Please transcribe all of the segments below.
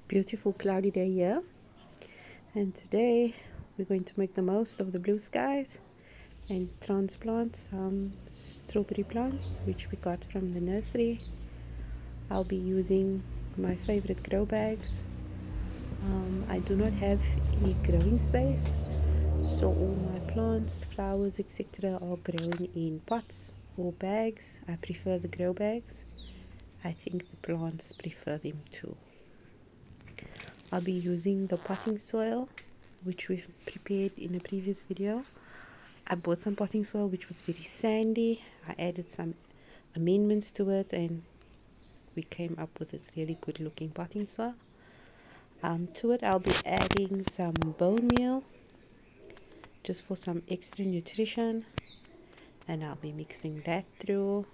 Beautiful cloudy day here, and today we're going to make the most of the blue skies and transplant some strawberry plants which we got from the nursery. I'll be using my favorite grow bags. I do not have any growing space, so all my plants, flowers, etc. are grown in pots or bags. I prefer the grow bags. I think the plants prefer them too. I'll be using the potting soil which we've prepared in a previous video. I bought some potting soil which was very sandy. I added some amendments to it and we came up with this really good looking potting soil. To it I'll be adding some bone meal just for some extra nutrition, and I'll be mixing that through.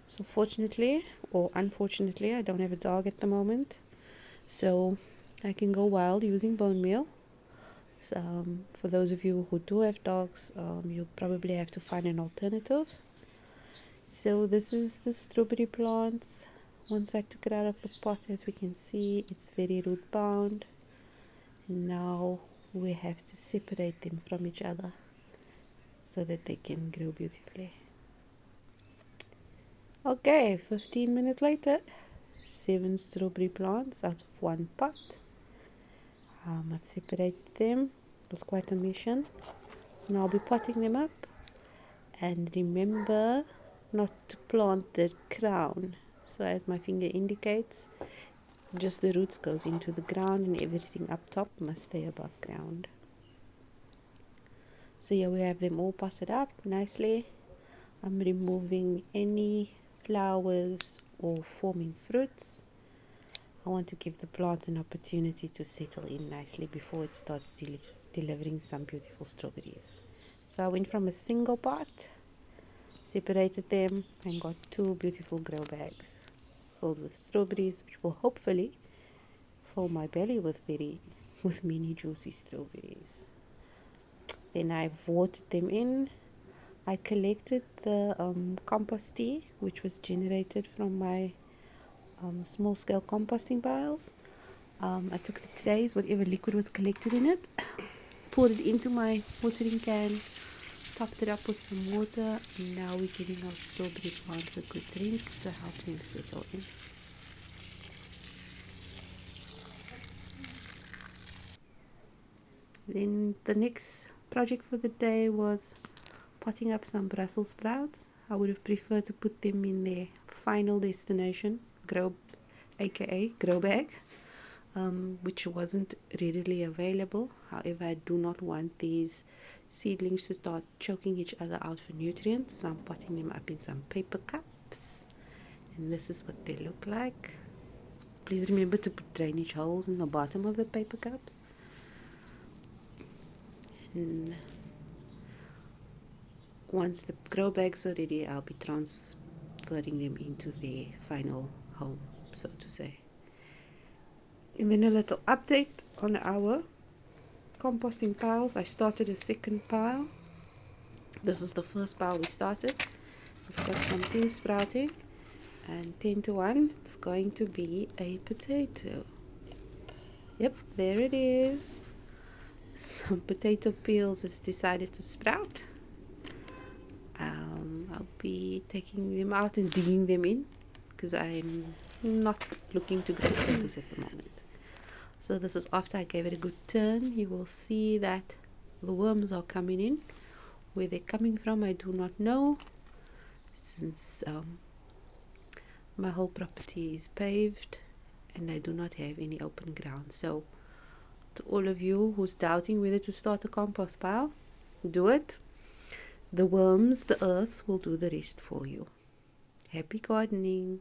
So fortunately or unfortunately I don't have a dog at the moment, so I can go wild using bone meal. So, for those of you who do have dogs, you'll probably have to find an alternative. So this is the strawberry plants. Once I took it out of the pot, as we can see, it's very root bound. Now we have to separate them from each other so that they can grow beautifully. Okay, 15 minutes later, 7 strawberry plants out of 1 pot. I've separated them. It was quite a mission. So now I'll be potting them up. And remember not to plant the crown. So as my finger indicates, just the roots goes into the ground and everything up top must stay above ground. So here we have them all potted up nicely. I'm removing any flowers or forming fruits. I want to give the plant an opportunity to settle in nicely before it starts delivering some beautiful strawberries. So I went from a single pot, separated them, and got 2 beautiful grow bags filled with strawberries, which will hopefully fill my belly with many juicy strawberries. Then I've watered them in. I collected the compost tea, which was generated from my small scale composting piles. I took the trays, whatever liquid was collected in it, poured it into my watering can, topped it up with some water, and now we're giving our strawberry plants a good drink to help them settle in. Then the next project for the day was potting up some Brussels sprouts. I would have preferred to put them in their final destination, aka grow bag, which wasn't readily available. However, I do not want these seedlings to start choking each other out for nutrients, so I'm potting them up in some paper cups, and this is what they look like. Please remember to put drainage holes in the bottom of the paper cups. And once the grow bags are ready, I'll be transferring them into their final home, so to say. And then a little update on our composting piles. I started a second pile. This is the first pile we started. We've got some things sprouting, and 10 to 1 it's going to be a potato. Yep, there it is. Some potato peels has decided to sprout. I'll be taking them out and digging them in because I'm not looking to grow potatoes at the moment. So this is after I gave it a good turn. You will see that the worms are coming in. Where they're coming from I do not know, since my whole property is paved and I do not have any open ground. So to all of you who's doubting whether to start a compost pile, do it. The worms, the earth will do the rest for you. Happy gardening.